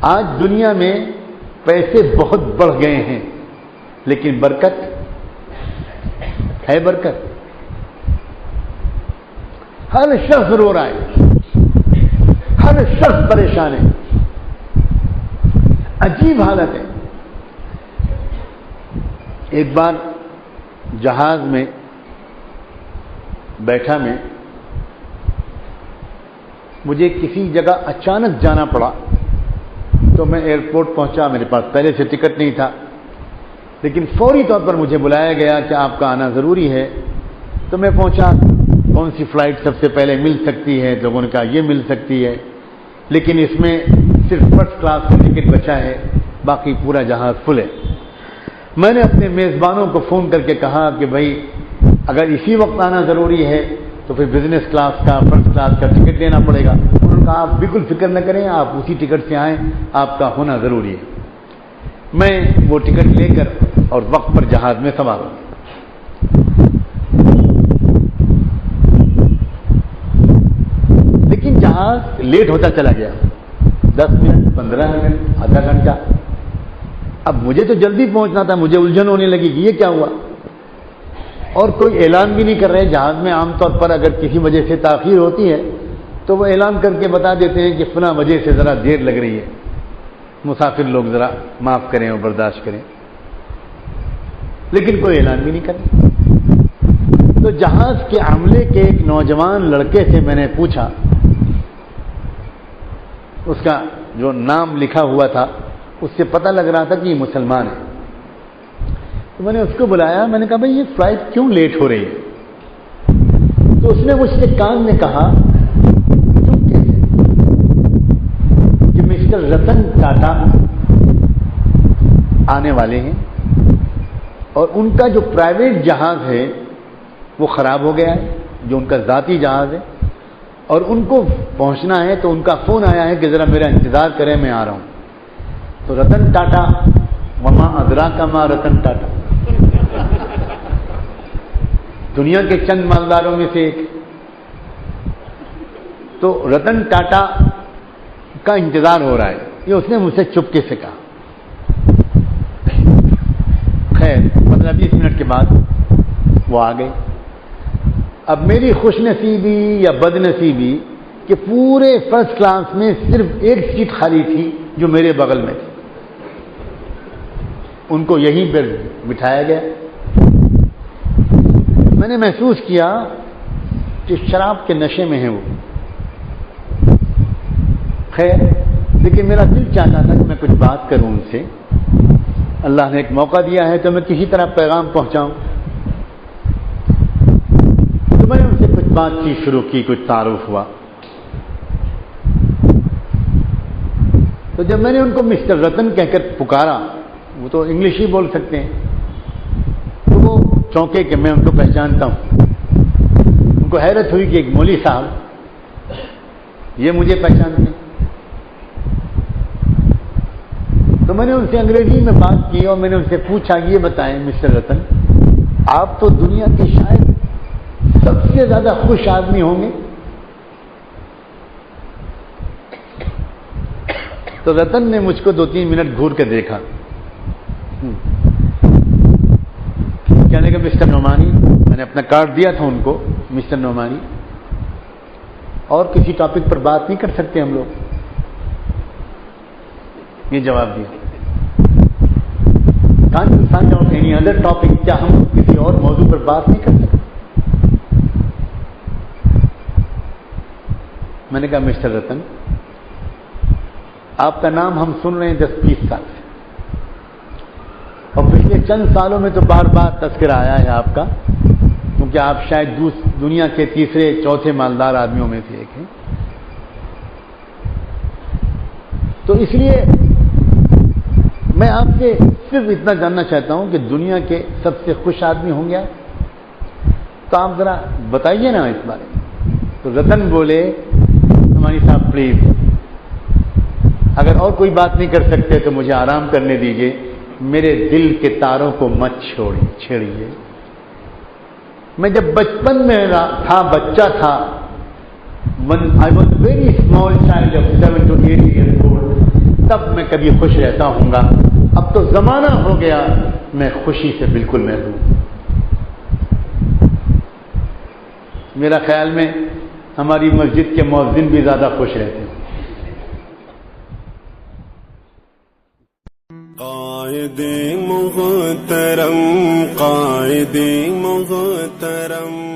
آج دنیا میں پیسے بہت بڑھ گئے ہیں، لیکن برکت ہے؟ برکت؟ ہر شخص رو رہا ہے، ہر شخص پریشان ہے، عجیب حالت ہے۔ ایک بار جہاز میں بیٹھا میں، مجھے کسی جگہ اچانک جانا پڑا، تو میں ایئرپورٹ پہنچا، میرے پاس پہلے سے ٹکٹ نہیں تھا، لیکن فوری طور پر مجھے بلایا گیا کہ آپ کا آنا ضروری ہے۔ تو میں پہنچا، کون سی فلائٹ سب سے پہلے مل سکتی ہے؟ لوگوں نے کہا یہ مل سکتی ہے، لیکن اس میں صرف فرسٹ کلاس کا ٹکٹ بچا ہے، باقی پورا جہاز فل ہے۔ میں نے اپنے میزبانوں کو فون کر کے کہا کہ بھائی اگر اسی وقت آنا ضروری ہے تو پھر بزنس کلاس کا، فرسٹ کلاس کا ٹکٹ لینا پڑے گا۔ انہوں نے کہا آپ بالکل فکر نہ کریں، آپ اسی ٹکٹ سے آئیں، آپ کا ہونا ضروری ہے۔ میں وہ ٹکٹ لے کر اور وقت پر جہاز میں سوار ہوں۔ لیکن جہاز لیٹ ہوتا چلا گیا، 10 منٹ، 15 منٹ، آدھا گھنٹہ۔ اب مجھے تو جلدی پہنچنا تھا، مجھے الجھن ہونے لگی کہ یہ کیا ہوا، اور کوئی اعلان بھی نہیں کر رہے۔ جہاز میں عام طور پر اگر کسی وجہ سے تاخیر ہوتی ہے تو وہ اعلان کر کے بتا دیتے ہیں کہ فلاں وجہ سے ذرا دیر لگ رہی ہے، مسافر لوگ ذرا معاف کریں اور برداشت کریں، لیکن کوئی اعلان بھی نہیں کر رہے۔ تو جہاز کے عملے کے ایک نوجوان لڑکے سے میں نے پوچھا، اس کا جو نام لکھا ہوا تھا اس سے پتہ لگ رہا تھا کہ یہ مسلمان ہے۔ تو میں نے اس کو بلایا، میں نے کہا بھائی یہ فلائٹ کیوں لیٹ ہو رہی ہے؟ تو اس نے مجھ سے کان میں کہا کہ مسٹر رتن ٹاٹا آنے والے ہیں اور ان کا جو پرائیویٹ جہاز ہے وہ خراب ہو گیا ہے، جو ان کا ذاتی جہاز ہے، اور ان کو پہنچنا ہے تو ان کا فون آیا ہے کہ ذرا میرا انتظار کریں، میں آ رہا ہوں۔ تو رتن ٹاٹا، وما ادراک ما رتن ٹاٹا، دنیا کے چند مالداروں میں سے ایک۔ تو رتن ٹاٹا کا انتظار ہو رہا ہے، یہ اس نے مجھ سے چپکے سے کہا۔ خیر 15-20 منٹ کے بعد وہ آ گئے۔ اب میری خوش نصیبی یا بد نصیبی کہ پورے فرسٹ کلاس میں صرف ایک سیٹ خالی تھی جو میرے بغل میں تھی، ان کو یہیں پر بٹھایا گیا۔ میں نے محسوس کیا کہ شراب کے نشے میں ہے وہ۔ خیر لیکن میرا دل چاہتا تھا کہ میں کچھ بات کروں ان سے، اللہ نے ایک موقع دیا ہے تو میں کسی طرح پیغام پہنچاؤں۔ تو میں نے ان سے کچھ بات چیت شروع کی، کچھ تعارف ہوا۔ تو جب میں نے ان کو مسٹر رتن کہہ کر پکارا، وہ تو انگلش ہی بول سکتے ہیں، تو وہ چونکے کہ میں ان کو پہچانتا ہوں۔ ان کو حیرت ہوئی کہ ایک مولوی صاحب یہ مجھے پہچانتے ہیں۔ تو میں نے ان سے انگریزی میں بات کی اور میں نے ان سے پوچھا یہ بتائیں مسٹر رتن، آپ تو دنیا کے شاید سب سے زیادہ خوش آدمی ہوں گے۔ تو رتن نے مجھ کو 2-3 منٹ گھور کے دیکھا، کہنے کا مسٹر نعمانی، میں نے اپنا کارڈ دیا تھا ان کو، مسٹر نعمانی، اور کسی ٹاپک پر بات نہیں کر سکتے ہم لوگ؟ یہ جواب دیا، can't you find out any other topic, کیا ہم کسی اور موضوع پر بات نہیں کر سکتے؟ میں نے کہا مسٹر رتن، آپ کا نام ہم سن رہے ہیں 10-20 سال سے، اور پچھلے چند سالوں میں تو بار بار تذکرہ آیا ہے آپ کا، کیونکہ آپ شاید دنیا کے تیسرے چوتھے مالدار آدمیوں میں سے ایک ہیں۔ تو اس لیے میں آپ سے صرف اتنا جاننا چاہتا ہوں کہ دنیا کے سب سے خوش آدمی ہوں گے آپ، تو آپ ذرا بتائیے نا اس بارے میں۔ تو رتن بولے ہماری صاحب پلیز، اگر اور کوئی بات نہیں کر سکتے تو مجھے آرام کرنے دیجیے، میرے دل کے تاروں کو مت چھیڑیے۔ میں جب بچپن میں تھا، بچہ تھا، when I was a very small child of 7 to 8 years old, تب میں کبھی خوش رہتا ہوں گا. اب تو زمانہ ہو گیا میں خوشی سے بالکل محروم. میرا خیال میں ہماری مسجد کے مؤذن بھی زیادہ خوش رہتے ہیں. قائد محترم، قائد محترم.